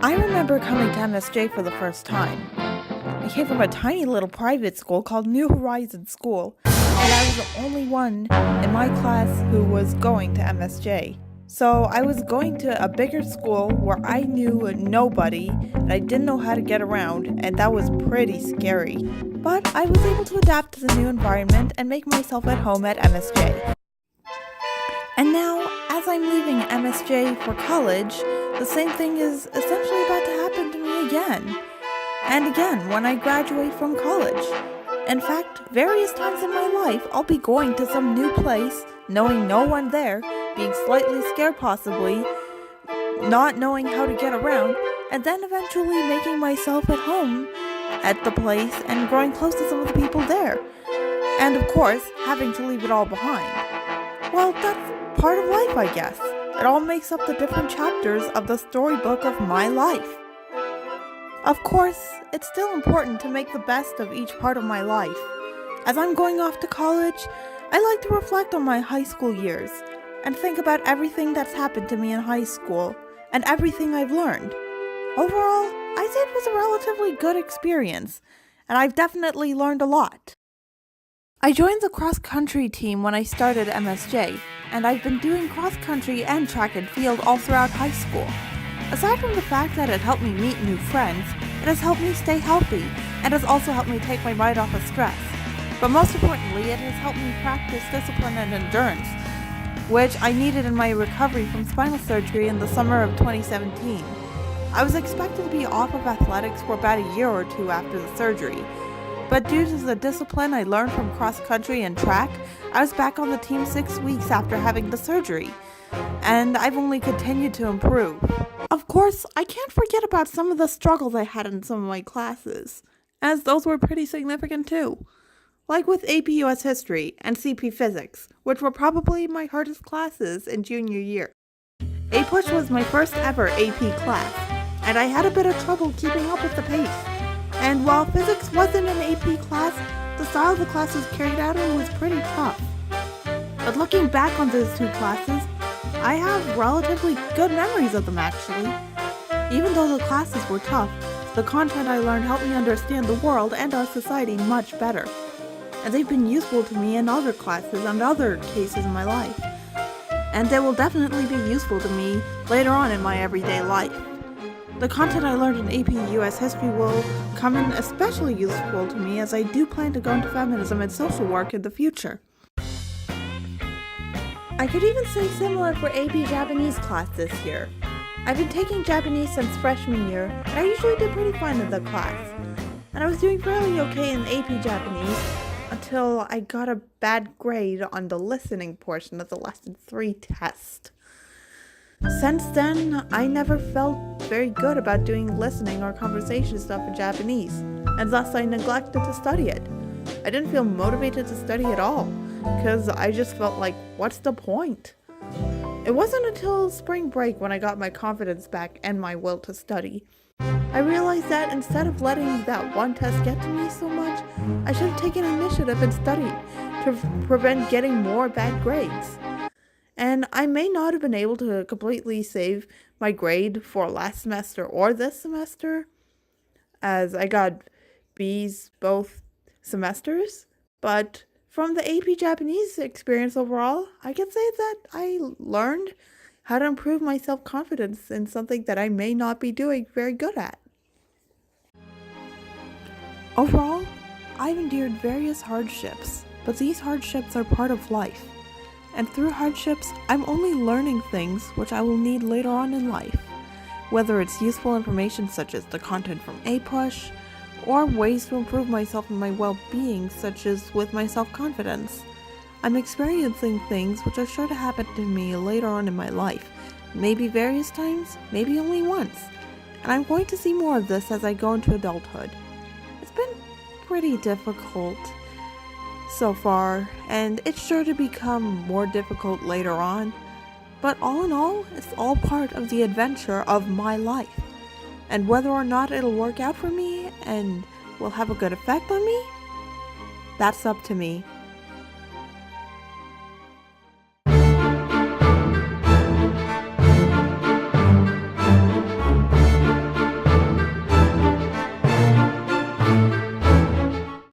I remember coming to MSJ for the first time. I came from a tiny little private school called New Horizons School, and I was the only one in my class who was going to MSJ. So I was going to a bigger school where I knew nobody and I didn't know how to get around, and that was pretty scary. But I was able to adapt to the new environment and make myself at home at MSJ. And now, as I'm leaving MSJ for college, the same thing is essentially about to happen to me again. And again when I graduate from college. In fact, various times in my life, I'll be going to some new place, knowing no one there, being slightly scared possibly, not knowing how to get around, and then eventually making myself at home at the place and growing close to some of the people there. And of course, having to leave it all behind. Well, that's part of life, I guess. It all makes up the different chapters of the storybook of my life. Of course, it's still important to make the best of each part of my life. As I'm going off to college, I like to reflect on my high school years and think about everything that's happened to me in high school and everything I've learned. Overall, I'd say it was a relatively good experience, and I've definitely learned a lot. I joined the cross-country team when I started MSJ, and I've been doing cross-country and track and field all throughout high school. Aside from the fact that it helped me meet new friends, it has helped me stay healthy, and has also helped me take my mind off of stress. But most importantly, it has helped me practice discipline and endurance, which I needed in my recovery from spinal surgery in the summer of 2017. I was expected to be off of athletics for about a year or two after the surgery, but due to the discipline I learned from cross-country and track, I was back on the team 6 weeks after having the surgery, and I've only continued to improve. Of course, I can't forget about some of the struggles I had in some of my classes, as those were pretty significant too. Like with AP US History and CP Physics, which were probably my hardest classes in junior year. APUSH was my first ever AP class, and I had a bit of trouble keeping up with the pace. And while physics wasn't an AP class, the style the class was carried out in was pretty tough. But looking back on those two classes, I have relatively good memories of them actually. Even though the classes were tough, the content I learned helped me understand the world and our society much better. And they've been useful to me in other classes and other cases in my life. And they will definitely be useful to me later on in my everyday life. The content I learned in AP US History will come in especially useful to me as I do plan to go into feminism and social work in the future. I could even say similar for AP Japanese class this year. I've been taking Japanese since freshman year, and I usually did pretty fine in the class. And I was doing fairly okay in AP Japanese until I got a bad grade on the listening portion of the Lesson 3 test. Since then, I never felt very good about doing listening or conversation stuff in Japanese, and thus I neglected to study it. I didn't feel motivated to study at all, because I just felt like, what's the point? It wasn't until spring break when I got my confidence back and my will to study. I realized that instead of letting that one test get to me so much, I should have taken initiative and studied to prevent getting more bad grades. And I may not have been able to completely save my grade for last semester or this semester, as I got B's both semesters, but from the AP Japanese experience overall, I can say that I learned how to improve my self-confidence in something that I may not be doing very good at. Overall, I've endured various hardships, but these hardships are part of life. And through hardships, I'm only learning things which I will need later on in life, whether it's useful information such as the content from APUSH, or ways to improve myself and my well-being such as with my self-confidence. I'm experiencing things which are sure to happen to me later on in my life, maybe various times, maybe only once, and I'm going to see more of this as I go into adulthood. It's been pretty difficult so far, and it's sure to become more difficult later on, but all in all, it's all part of the adventure of my life. And whether or not it'll work out for me and will have a good effect on me, that's up to me.